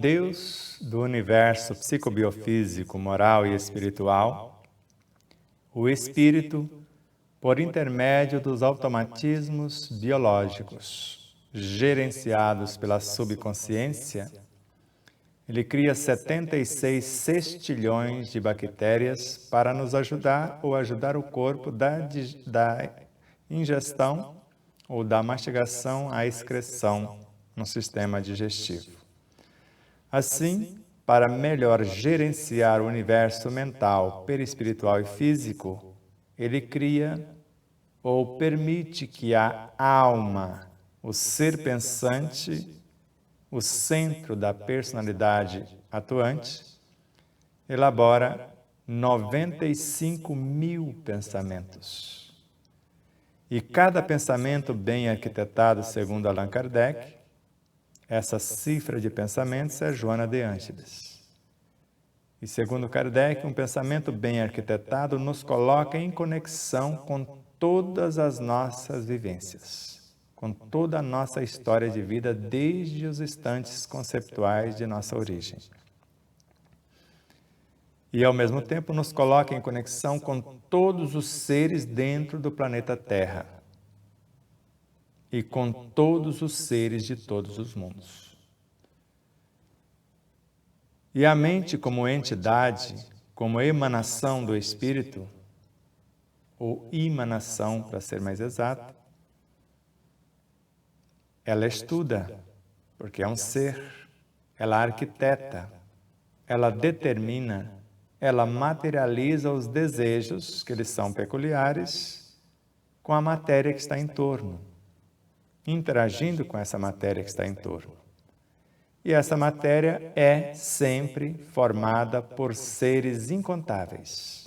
Deus do universo psicobiofísico, moral e espiritual, o espírito, por intermédio dos automatismos biológicos gerenciados pela subconsciência, ele cria 76 sextilhões de bactérias para nos ajudar ou ajudar o corpo da ingestão ou da mastigação à excreção no sistema digestivo. Assim, para melhor gerenciar o universo mental, perispiritual e físico, ele cria ou permite que a alma, o ser pensante, o centro da personalidade atuante, elabora 95 mil pensamentos. E cada pensamento bem arquitetado, segundo Allan Kardec, essa cifra de pensamentos é Joana de Ângeles. E segundo Kardec, um pensamento bem arquitetado nos coloca em conexão com todas as nossas vivências, com toda a nossa história de vida desde os instantes conceptuais de nossa origem. E, ao mesmo tempo, nos coloca em conexão com todos os seres dentro do planeta Terra e com todos os seres de todos os mundos. E a mente, como entidade, como emanação do Espírito, ou emanação, para ser mais exato, ela estuda, porque é um ser, ela arquiteta, ela determina, ela materializa os desejos, que eles são peculiares, com a matéria que está em torno, interagindo com essa matéria que está em torno. E essa matéria é sempre formada por seres incontáveis,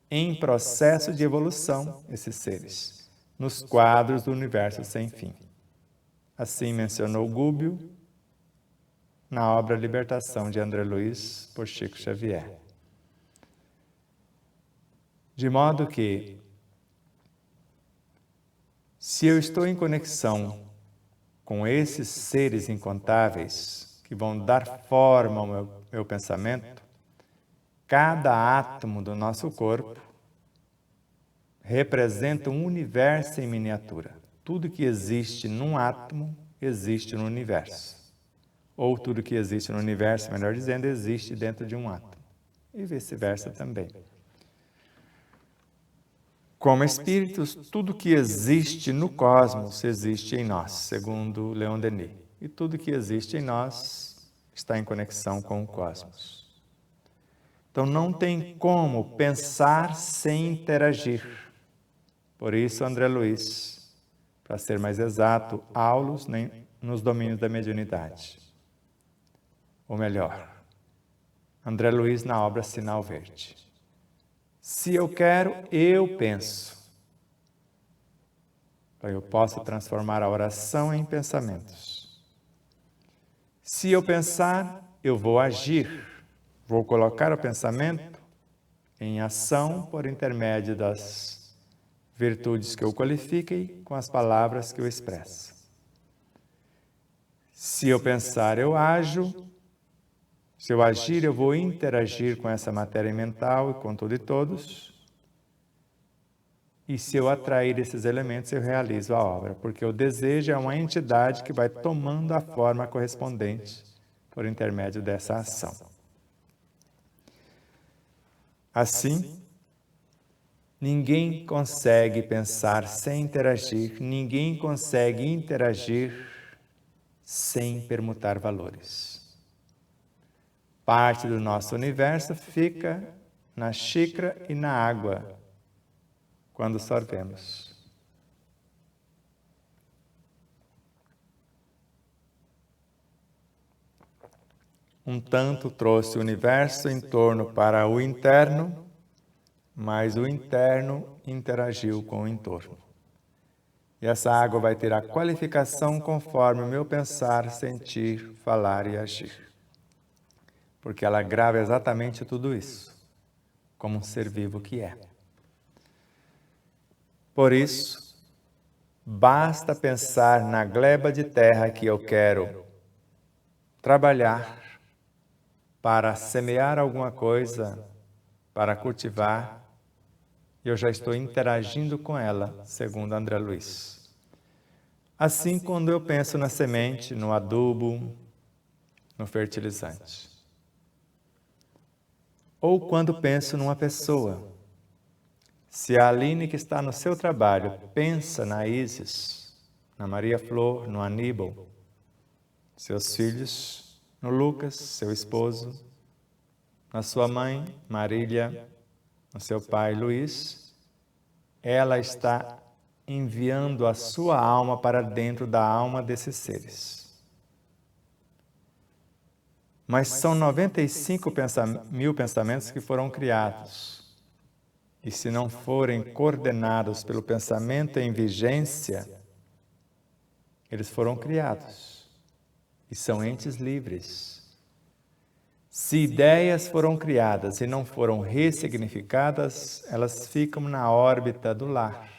em processo de evolução, esses seres, nos quadros do universo sem fim. Assim mencionou Gúbio na obra Libertação de André Luiz por Chico Xavier. De modo que, se eu estou em conexão com esses seres incontáveis que vão dar forma ao meu pensamento, cada átomo do nosso corpo representa um universo em miniatura. Tudo que existe num átomo, existe no universo. Ou tudo que existe no universo, melhor dizendo, existe dentro de um átomo. E vice-versa também. Como espíritos, tudo que existe no cosmos existe em nós, segundo Leon Denis. E tudo que existe em nós está em conexão com o cosmos. Então não tem como pensar sem interagir. Por isso, André Luiz, para ser mais exato, Aulus nos domínios da mediunidade. Ou melhor, André Luiz na obra Sinal Verde. Se eu quero, eu penso. Então eu posso transformar a oração em pensamentos. Se eu pensar, eu vou agir. Vou colocar o pensamento em ação por intermédio das virtudes que eu qualifiquei com as palavras que eu expresso. Se eu pensar, eu ajo. Se eu agir, eu vou interagir com essa matéria mental e com tudo e todos. E se eu atrair esses elementos, eu realizo a obra, porque o desejo é uma entidade que vai tomando a forma correspondente por intermédio dessa ação. Assim, ninguém consegue pensar sem interagir, ninguém consegue interagir sem permutar valores. Parte do nosso universo fica na xícara e na água, quando sorvemos. Um tanto trouxe o universo em torno para o interno, mas o interno interagiu com o entorno. E essa água vai ter a qualificação conforme o meu pensar, sentir, falar e agir. Porque ela grava exatamente tudo isso, como um ser vivo que é. Por isso, basta pensar na gleba de terra que eu quero trabalhar, para semear alguma coisa, para cultivar, eu já estou interagindo com ela, segundo André Luiz. Assim, quando eu penso na semente, no adubo, no fertilizante. Ou quando penso numa pessoa. Se a Aline, que está no seu trabalho, pensa na Isis, na Maria Flor, no Aníbal, seus filhos, no Lucas, seu esposo, na sua mãe, Marília, no seu pai, Luiz, ela está enviando a sua alma para dentro da alma desses seres. Mas são 95 mil pensamentos que foram criados. E se não forem coordenados pelo pensamento em vigência, eles foram criados. E são entes livres. Se ideias foram criadas e não foram ressignificadas, elas ficam na órbita do lar,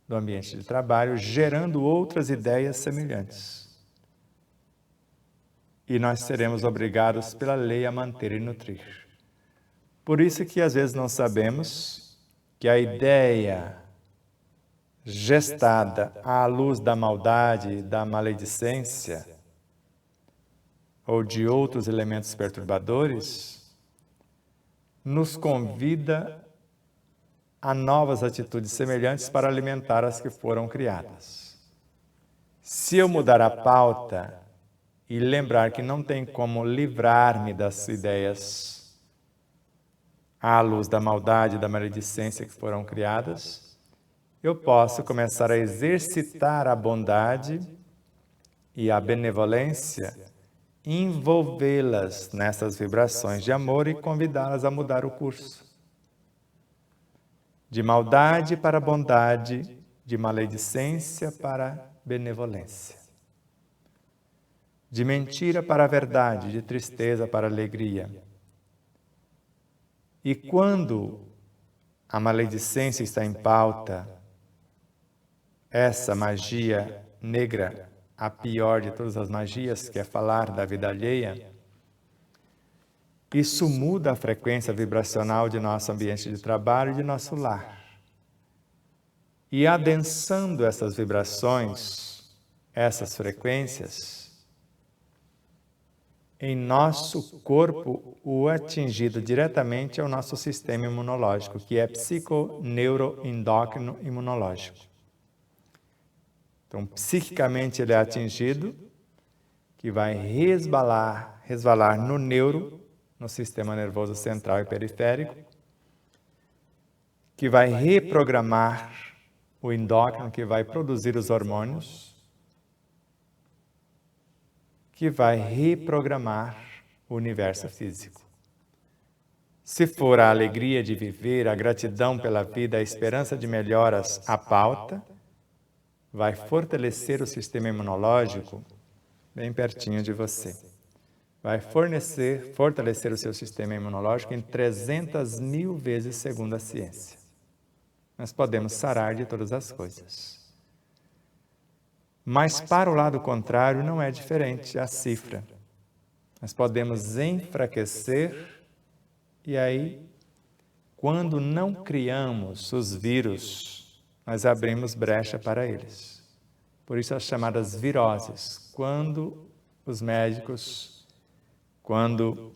do ambiente de trabalho, gerando outras ideias semelhantes. E nós seremos obrigados pela lei a manter e nutrir. Por isso que às vezes não sabemos que a ideia gestada à luz da maldade, da maledicência, ou de outros elementos perturbadores, nos convida a novas atitudes semelhantes para alimentar as que foram criadas. Se eu mudar a pauta e lembrar que não tem como livrar-me das ideias à luz da maldade e da maledicência que foram criadas, eu posso começar a exercitar a bondade e a benevolência, envolvê-las nessas vibrações de amor e convidá-las a mudar o curso. De maldade para bondade, de maledicência para benevolência. De mentira para a verdade, de tristeza para a alegria. E quando a maledicência está em pauta, essa magia negra, a pior de todas as magias, que é falar da vida alheia, isso muda a frequência vibracional de nosso ambiente de trabalho e de nosso lar. E adensando essas vibrações, essas frequências, em nosso corpo, o atingido diretamente é o nosso sistema imunológico, que é psico-neuro-endócrino imunológico. Então, psiquicamente ele é atingido, que vai resvalar no neuro, no sistema nervoso central e periférico, que vai reprogramar o endócrino, que vai produzir os hormônios, que vai reprogramar o universo físico. Se for a alegria de viver, a gratidão pela vida, a esperança de melhoras à pauta, vai fortalecer o sistema imunológico bem pertinho de você. Vai fortalecer o seu sistema imunológico em 300 mil vezes segundo a ciência. Nós podemos sarar de todas as coisas. Mas para o lado contrário não é diferente a cifra. Nós podemos enfraquecer e aí, quando não criamos os vírus, nós abrimos brecha para eles. Por isso as chamadas viroses, quando os médicos, quando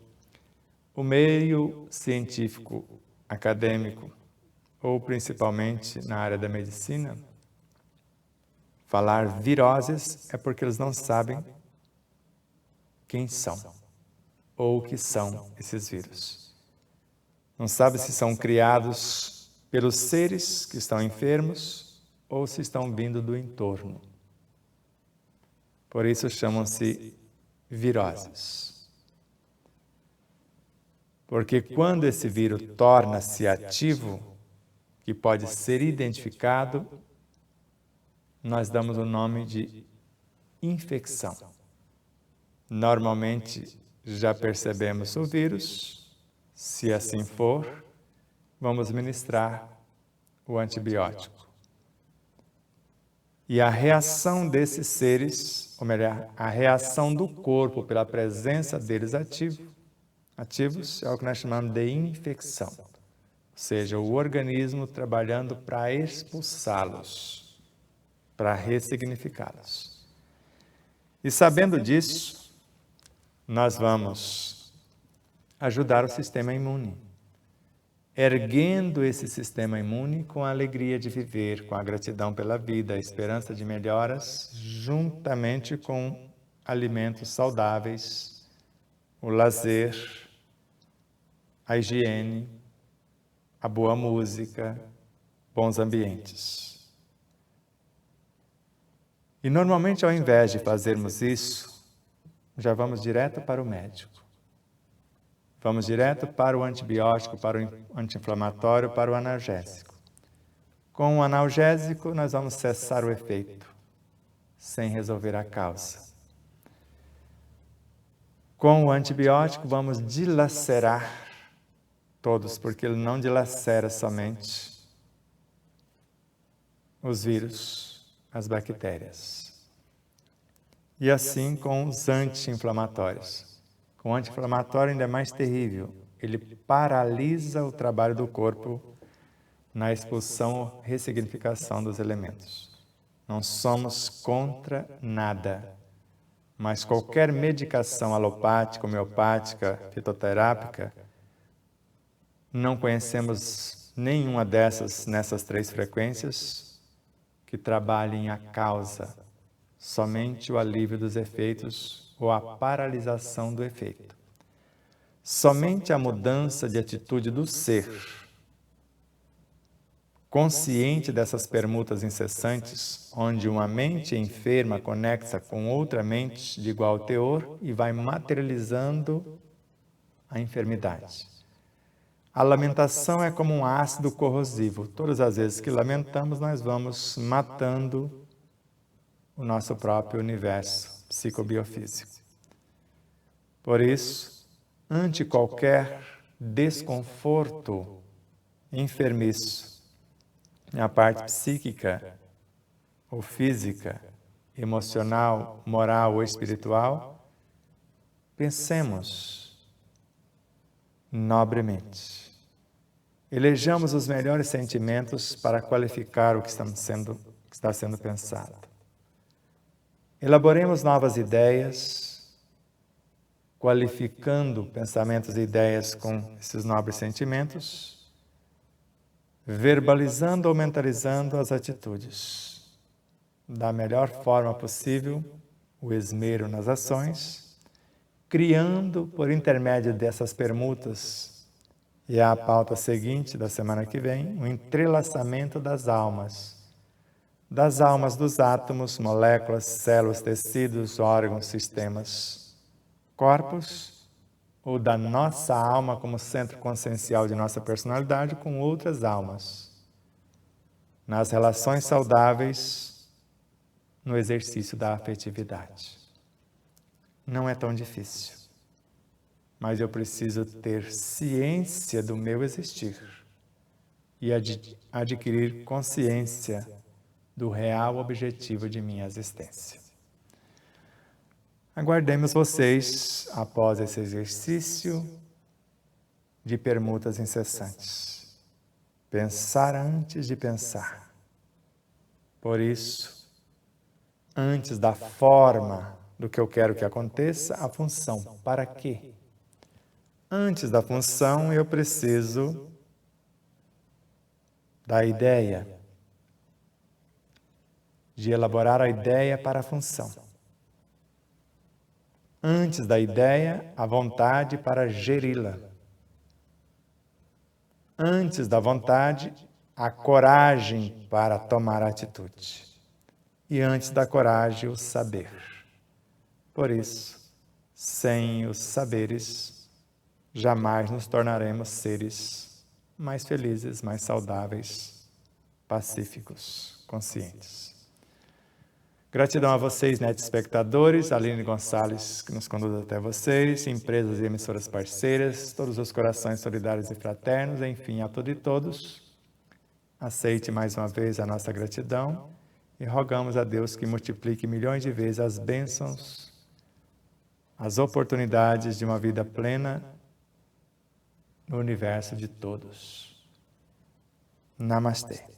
o meio científico, acadêmico, ou principalmente na área da medicina, falar viroses é porque eles não sabem quem são, ou o que são esses vírus. Não sabem se são criados pelos seres que estão enfermos ou se estão vindo do entorno. Por isso chamam-se viroses. Porque quando esse vírus torna-se ativo, que pode ser identificado, nós damos o nome de infecção. Normalmente já percebemos o vírus, se assim for, vamos ministrar o antibiótico. E a reação desses seres, ou melhor, a reação do corpo pela presença deles ativo, Ativos é o que nós chamamos de infecção, ou seja, o organismo trabalhando para expulsá-los, para ressignificá-los. E sabendo disso, nós vamos ajudar o sistema imune, erguendo esse sistema imune com a alegria de viver, com a gratidão pela vida, a esperança de melhoras, juntamente com alimentos saudáveis, o lazer, a higiene, a boa música, bons ambientes. E normalmente, ao invés de fazermos isso, já vamos direto para o médico. Vamos direto para o antibiótico, para o anti-inflamatório, para o analgésico. Com o analgésico, nós vamos cessar o efeito, sem resolver a causa. Com o antibiótico, vamos dilacerar todos, porque ele não dilacera somente os vírus, as bactérias. E assim com os anti-inflamatórios. Com o anti-inflamatório ainda é mais terrível. Ele paralisa o trabalho do corpo na expulsão ou ressignificação dos elementos. Não somos contra nada, mas qualquer medicação alopática, homeopática, fitoterápica, não conhecemos nenhuma dessas nessas 3 frequências que trabalhem a causa, somente o alívio dos efeitos ou a paralisação do efeito. Somente a mudança de atitude do ser, consciente dessas permutas incessantes, onde uma mente enferma conecta com outra mente de igual teor e vai materializando a enfermidade. A lamentação é como um ácido corrosivo. Todas as vezes que lamentamos, nós vamos matando o nosso próprio universo psicobiofísico. Por isso, ante qualquer desconforto enfermiço, a parte psíquica ou física, emocional, moral ou espiritual, pensemos nobremente. Elejamos os melhores sentimentos para qualificar o que está sendo pensado. Elaboremos novas ideias, qualificando pensamentos e ideias com esses nobres sentimentos, verbalizando ou mentalizando as atitudes. Da melhor forma possível, o esmero nas ações, criando, por intermédio dessas permutas, e é a pauta seguinte da semana que vem, o entrelaçamento das almas dos átomos, moléculas, células, tecidos, órgãos, sistemas, corpos, ou da nossa alma como centro consciencial de nossa personalidade com outras almas, nas relações saudáveis, no exercício da afetividade. Não é tão difícil, mas eu preciso ter ciência do meu existir e adquirir consciência do real objetivo de minha existência. Aguardemos vocês após esse exercício de permutas incessantes. Pensar antes de pensar. Por isso, antes da forma do que eu quero que aconteça, a função. Para quê? Antes da função, eu preciso da ideia, de elaborar a ideia para a função. Antes da ideia, a vontade para geri-la. Antes da vontade, a coragem para tomar a atitude. E antes da coragem, o saber. Por isso, sem os saberes, jamais nos tornaremos seres mais felizes, mais saudáveis, pacíficos, conscientes. Gratidão a vocês, espectadores, Aline Gonçalves, que nos conduz até vocês, empresas e emissoras parceiras, todos os corações solidários e fraternos, enfim, a tudo e todos. Aceite mais uma vez a nossa gratidão e rogamos a Deus que multiplique milhões de vezes as bênçãos, as oportunidades de uma vida plena no universo de todos. Namastê.